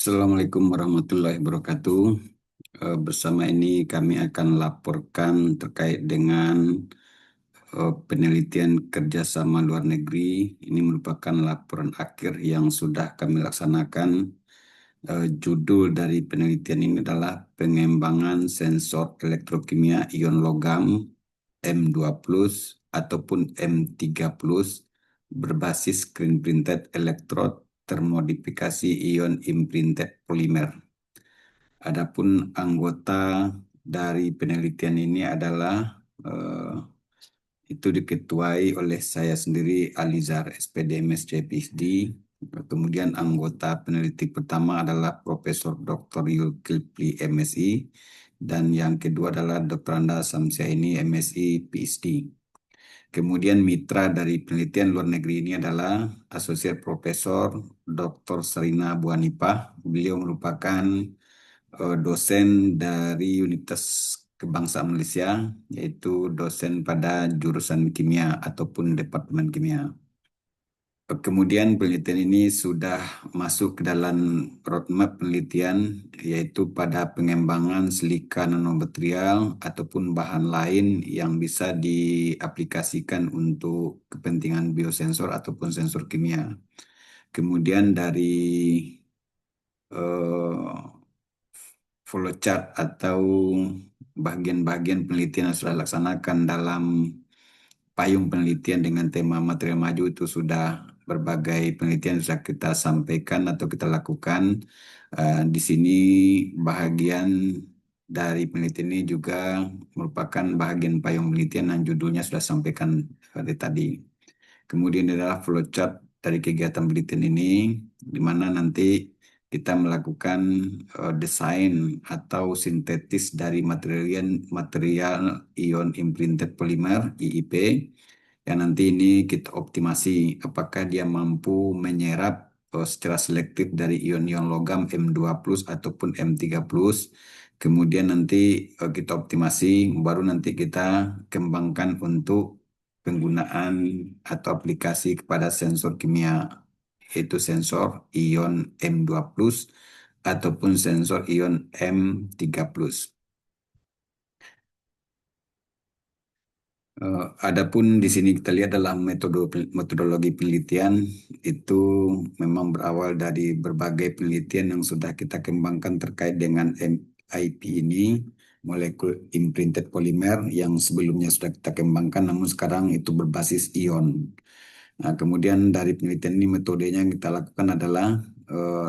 Assalamualaikum warahmatullahi wabarakatuh. Bersama ini kami akan laporkan terkait dengan penelitian kerjasama luar negeri. Ini merupakan laporan akhir yang sudah kami laksanakan. Judul dari penelitian ini adalah pengembangan sensor elektrokimia ion logam M20 ataupun M30 berbasis screen printed electrode termodifikasi ion imprinted polimer. Adapun anggota dari penelitian ini adalah eh, itu diketuai oleh saya sendiri Alizar SPD MSc PhD. Kemudian anggota peneliti pertama adalah Profesor Dr. Yulkifli MSI dan yang kedua adalah Dr. Anda Samsiaini MSI PhD. Kemudian mitra dari penelitian luar negeri ini adalah Asosiat Profesor Dr. Serina Buanipah. Beliau merupakan dosen dari Universitas Kebangsaan Malaysia, yaitu dosen pada jurusan kimia ataupun Departemen Kimia. Kemudian penelitian ini sudah masuk ke dalam roadmap penelitian, yaitu pada pengembangan silika nanomaterial ataupun bahan lain yang bisa diaplikasikan untuk kepentingan biosensor ataupun sensor kimia. Kemudian dari eh, flowchart atau bagian-bagian penelitian yang sudah dilaksanakan dalam payung penelitian dengan tema material maju itu sudah berbagai penelitian yang sudah kita sampaikan atau kita lakukan. Di sini bahagian dari penelitian ini juga merupakan bahagian payung penelitian yang judulnya sudah sampaikan tadi. Kemudian adalah flowchart dari kegiatan penelitian ini, di mana nanti kita melakukan desain atau sintetis dari material ion imprinted polymer IIP yang nanti ini kita optimasi apakah dia mampu menyerap secara selektif dari ion-ion logam M20 ataupun M30. Kemudian nanti kita optimasi, baru nanti kita kembangkan untuk penggunaan atau aplikasi kepada sensor kimia, yaitu sensor ion M20 ataupun sensor ion M30. Adapun di sini kita lihat dalam metodologi penelitian itu memang berawal dari berbagai penelitian yang sudah kita kembangkan terkait dengan MIP ini, molekul imprinted polymer yang sebelumnya sudah kita kembangkan namun sekarang itu berbasis ion. Nah, kemudian dari penelitian ini metodenya yang kita lakukan adalah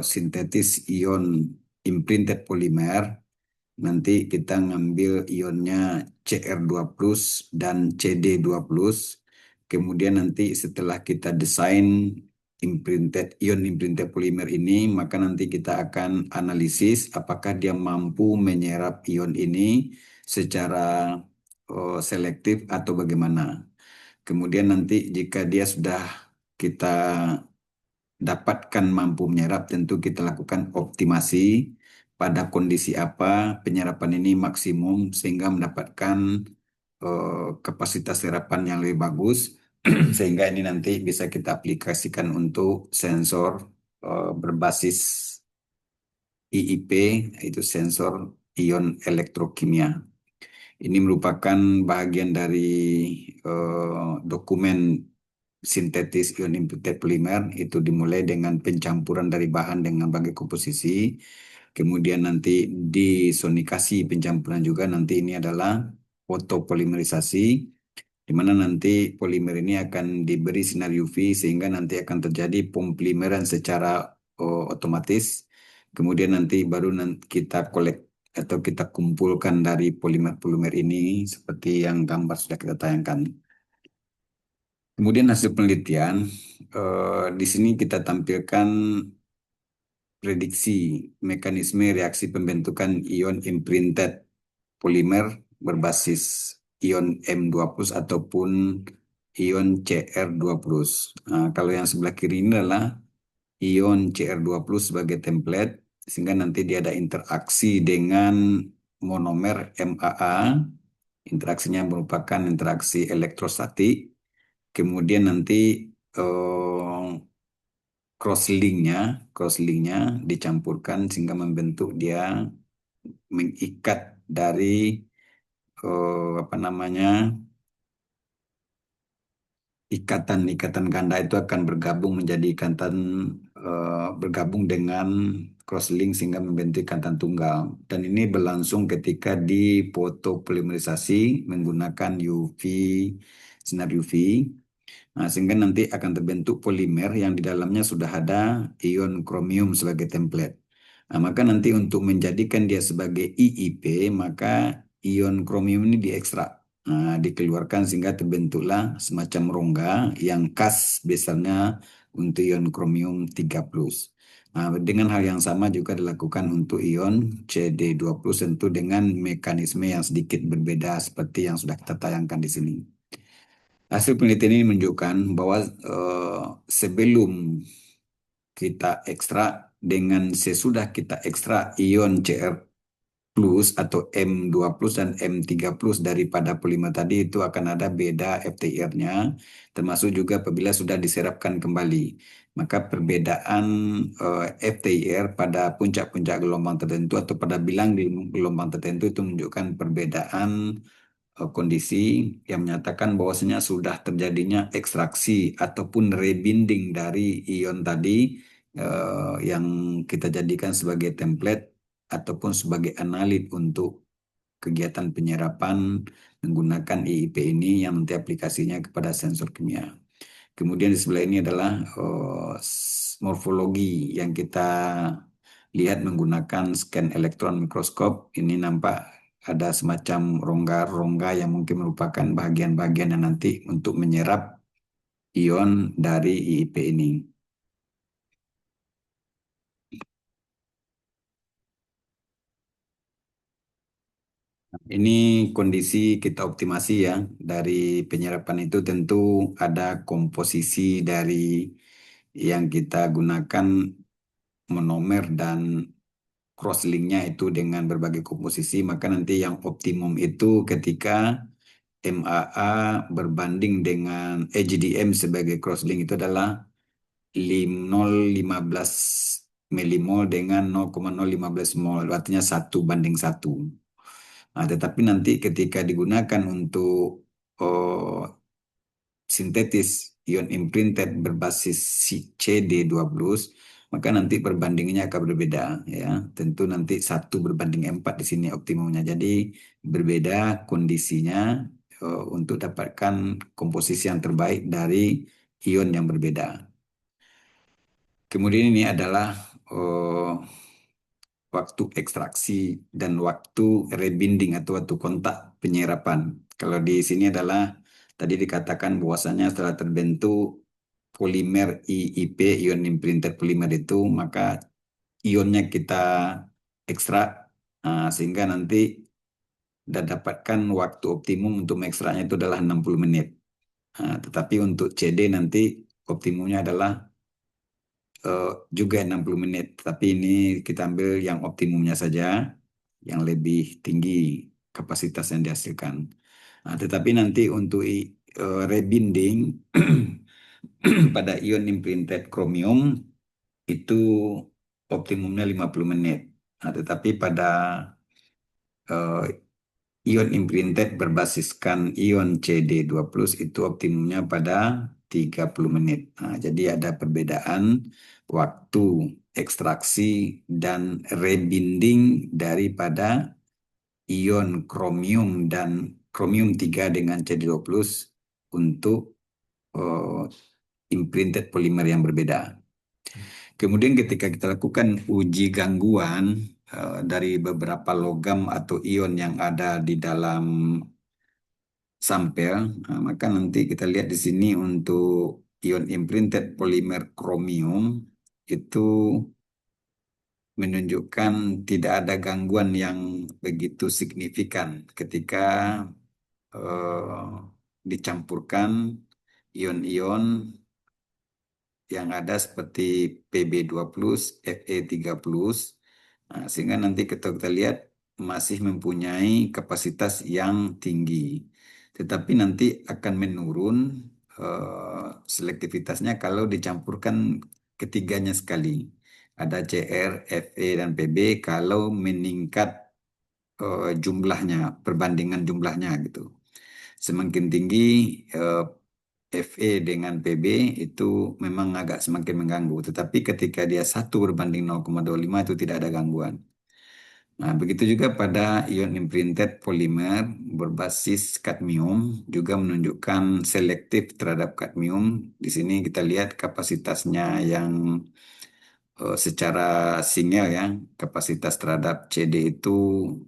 sintetis ion imprinted polymer. Nanti kita ngambil ionnya Cr2+ dan Cd2+. Kemudian nanti setelah kita desain ion imprinted polymer ini, maka nanti kita akan analisis apakah dia mampu menyerap ion ini secara selektif atau bagaimana. Kemudian nanti jika dia sudah kita dapatkan mampu menyerap, tentu kita lakukan optimasi pada kondisi apa penyerapan ini maksimum sehingga mendapatkan kapasitas serapan yang lebih bagus sehingga ini nanti bisa kita aplikasikan untuk sensor berbasis IIP, yaitu sensor ion elektrokimia. Ini merupakan bagian dari dokumen sintetis ion imprinted polymer. Itu dimulai dengan pencampuran dari bahan dengan berbagai komposisi. Kemudian nanti disonikasi pencampuran juga. Nanti ini adalah fotopolimerisasi, di mana nanti polimer ini akan diberi sinar UV sehingga nanti akan terjadi pempolimeran secara otomatis. Kemudian nanti baru nanti kita kolek atau kita kumpulkan dari polimer-polimer ini seperti yang gambar sudah kita tayangkan. Kemudian hasil penelitian, di sini kita tampilkan prediksi mekanisme reaksi pembentukan ion imprinted polimer berbasis ion M20 ataupun ion Cr20. Nah, kalau yang sebelah kiri ini adalah ion Cr20 sebagai template, sehingga nanti dia ada interaksi dengan monomer MAA. Interaksinya merupakan interaksi elektrostatik. Kemudian nanti cross-linknya, cross-linknya dicampurkan sehingga membentuk dia mengikat dari apa namanya, ikatan-ikatan ganda itu akan bergabung menjadi ikatan bergabung dengan crosslink sehingga membentuk ikatan tunggal. Dan ini berlangsung ketika di fotopolimerisasi menggunakan UV, sinar UV. Nah, sehingga nanti akan terbentuk polimer yang di dalamnya sudah ada ion kromium sebagai template. Nah, maka nanti untuk menjadikan dia sebagai IIP, maka ion kromium ini diekstrak, dikeluarkan sehingga terbentuklah semacam rongga yang khas biasanya untuk ion kromium 3+. Nah, dengan hal yang sama juga dilakukan untuk ion CD20 tentu dengan mekanisme yang sedikit berbeda seperti yang sudah kita tayangkan di sini. Hasil penelitian ini menunjukkan bahwa sebelum kita ekstrak dengan sesudah kita ekstrak ion Cr plus atau M2+ dan M3+ daripada polimer tadi itu akan ada beda FTIR-nya, termasuk juga apabila sudah diserapkan kembali. Maka perbedaan FTIR pada puncak-puncak gelombang tertentu atau pada bilang gelombang tertentu itu menunjukkan perbedaan kondisi yang menyatakan bahwasanya sudah terjadinya ekstraksi ataupun rebinding dari ion tadi yang kita jadikan sebagai template ataupun sebagai analit untuk kegiatan penyerapan menggunakan IIP ini yang nanti aplikasinya kepada sensor kimia. Kemudian di sebelah ini adalah morfologi yang kita lihat menggunakan scan elektron mikroskop. Ini nampak ada semacam rongga-rongga yang mungkin merupakan bagian-bagian yang nanti untuk menyerap ion dari IIP ini. Ini kondisi kita optimasi ya. Dari penyerapan itu tentu ada komposisi dari yang kita gunakan monomer dan crosslinknya itu dengan berbagai komposisi. Maka nanti yang optimum itu ketika MAA berbanding dengan EGDM sebagai crosslink itu adalah 0,15 milimol dengan 0,015 mol, artinya 1:1. Nah, tetapi nanti ketika digunakan untuk oh, sintetis ion imprinted berbasis CD20, maka nanti perbandingannya akan berbeda ya. Tentu nanti 1:4 di sini optimumnya. Jadi berbeda kondisinya untuk dapatkan komposisi yang terbaik dari ion yang berbeda. Kemudian ini adalah waktu ekstraksi dan waktu rebinding atau waktu kontak penyerapan. Kalau di sini adalah tadi dikatakan bahwasanya setelah terbentuk polimer IIP, ion imprinted polymer itu, maka ionnya kita ekstrak sehingga nanti dan dapatkan waktu optimum untuk mengekstraknya itu adalah 60 menit. Tetapi untuk CD nanti optimumnya adalah juga 60 menit. Tapi ini kita ambil yang optimumnya saja, yang lebih tinggi kapasitas yang dihasilkan. Tetapi nanti untuk rebinding pada ion imprinted chromium itu optimumnya 50 menit. Tetapi pada eh, ion imprinted berbasiskan ion CD20 itu optimumnya pada 30 menit. Jadi ada perbedaan waktu ekstraksi dan rebinding daripada ion kromium dan kromium 3 dengan CD20 untuk eh, imprinted polimer yang berbeda. Kemudian ketika kita lakukan uji gangguan dari beberapa logam atau ion yang ada di dalam sampel, maka nanti kita lihat di sini untuk ion imprinted polimer kromium itu menunjukkan tidak ada gangguan yang begitu signifikan ketika dicampurkan ion-ion yang ada seperti Pb2+, Fe3+, sehingga nanti kita lihat masih mempunyai kapasitas yang tinggi. Tetapi nanti akan menurun selektivitasnya kalau dicampurkan ketiganya sekali. Ada CR, FE, dan PB kalau meningkat jumlahnya, perbandingan jumlahnya gitu. Semakin tinggi eh, FE dengan PB itu memang agak semakin mengganggu. Tetapi ketika dia 1 berbanding 0,25 itu tidak ada gangguan. Nah, begitu juga pada ion imprinted polimer berbasis kadmium juga menunjukkan selektif terhadap kadmium. Di sini kita lihat kapasitasnya yang secara single ya, kapasitas terhadap CD itu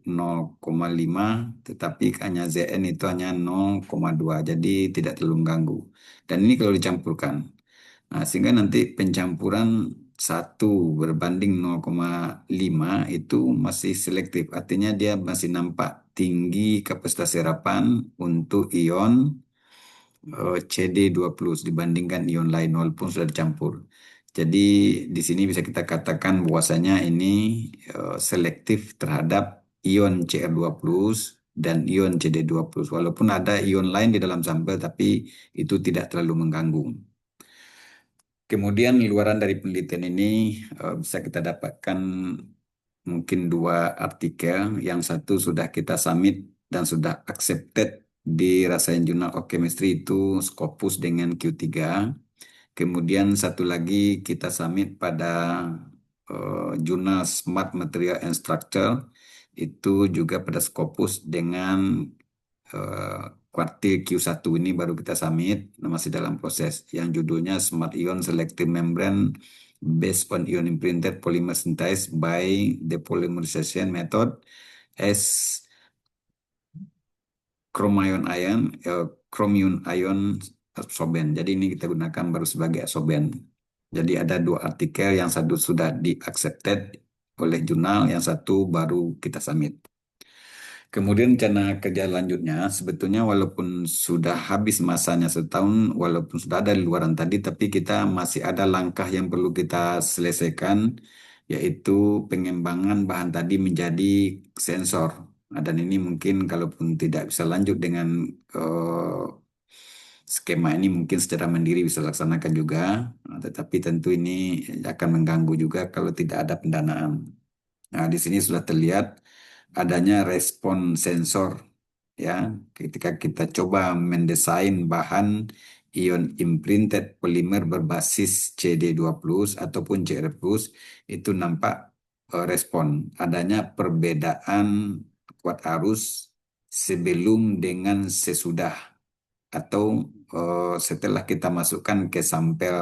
0,5, tetapi hanya ZN itu hanya 0,2, jadi tidak terlalu mengganggu. Dan ini kalau dicampurkan. Nah, sehingga nanti pencampuran 1 berbanding 0,5 itu masih selektif. Artinya dia masih nampak tinggi kapasitas serapan untuk ion CD20 dibandingkan ion lain walaupun sudah dicampur. Jadi di sini bisa kita katakan bahwasanya ini selektif terhadap ion Cr20 dan ion CD20 walaupun ada ion lain di dalam sampel tapi itu tidak terlalu mengganggu. Kemudian luaran dari penelitian ini bisa kita dapatkan mungkin 2 artikel. Yang satu sudah kita submit dan sudah accepted di Rasain Journal of Chemistry itu Scopus dengan Q3. Kemudian satu lagi kita submit pada Jurnal Smart Material and Structure itu juga pada Scopus dengan eh, kuartil Q1 ini baru kita submit, masih dalam proses yang judulnya Smart Ion Selective Membrane Based on Ion Imprinted Polymer Synthesis by Depolymerization Method as chromium ion, chromium ion absorben. Jadi ini kita gunakan baru sebagai absorben. Jadi ada 2 artikel, yang satu sudah di accepted oleh jurnal, yang satu baru kita submit. Kemudian rencana kerja lanjutnya, sebetulnya walaupun sudah habis masanya setahun, walaupun sudah ada di luaran tadi, tapi kita masih ada langkah yang perlu kita selesaikan, yaitu pengembangan bahan tadi menjadi sensor. Nah, dan ini mungkin kalaupun tidak bisa lanjut dengan skema ini, mungkin secara mandiri bisa laksanakan juga, nah, tetapi tentu ini akan mengganggu juga kalau tidak ada pendanaan. Nah, di sini sudah terlihat adanya respon sensor ya ketika kita coba mendesain bahan ion imprinted polimer berbasis CD20 ataupun CR+, itu nampak respon adanya perbedaan kuat arus sebelum dengan sesudah atau setelah kita masukkan ke sampel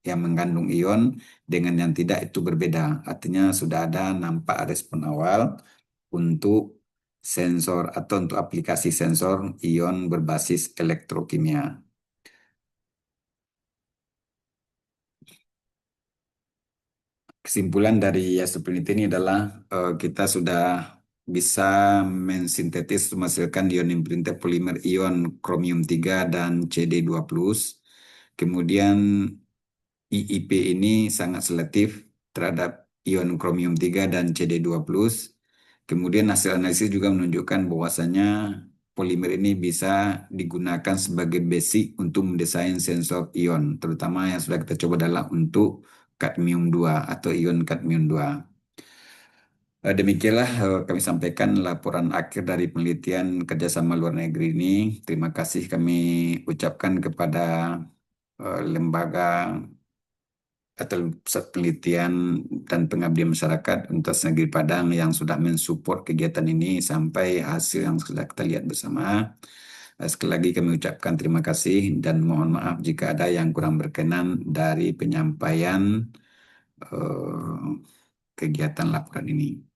yang mengandung ion dengan yang tidak itu berbeda. Artinya sudah ada nampak respon awal untuk sensor atau untuk aplikasi sensor ion berbasis elektrokimia. Kesimpulan dari hasil penelitian ini adalah kita sudah bisa mensintetis menghasilkan ion imprinted polimer ion kromium 3 dan CD20. Kemudian IIP ini sangat selektif terhadap ion kromium 3 dan CD20. Kemudian hasil analisis juga menunjukkan bahwasannya polimer ini bisa digunakan sebagai basic untuk mendesain sensor ion, terutama yang sudah kita coba adalah untuk kadmium 2 atau ion kadmium 2. Demikianlah kami sampaikan laporan akhir dari penelitian kerjasama luar negeri ini. Terima kasih kami ucapkan kepada lembaga atau pusat penelitian dan pengabdian masyarakat Universitas Negeri Padang yang sudah mensupport kegiatan ini sampai hasil yang sudah kita lihat bersama. Sekali lagi kami ucapkan terima kasih dan mohon maaf jika ada yang kurang berkenan dari penyampaian eh, kegiatan laporan ini.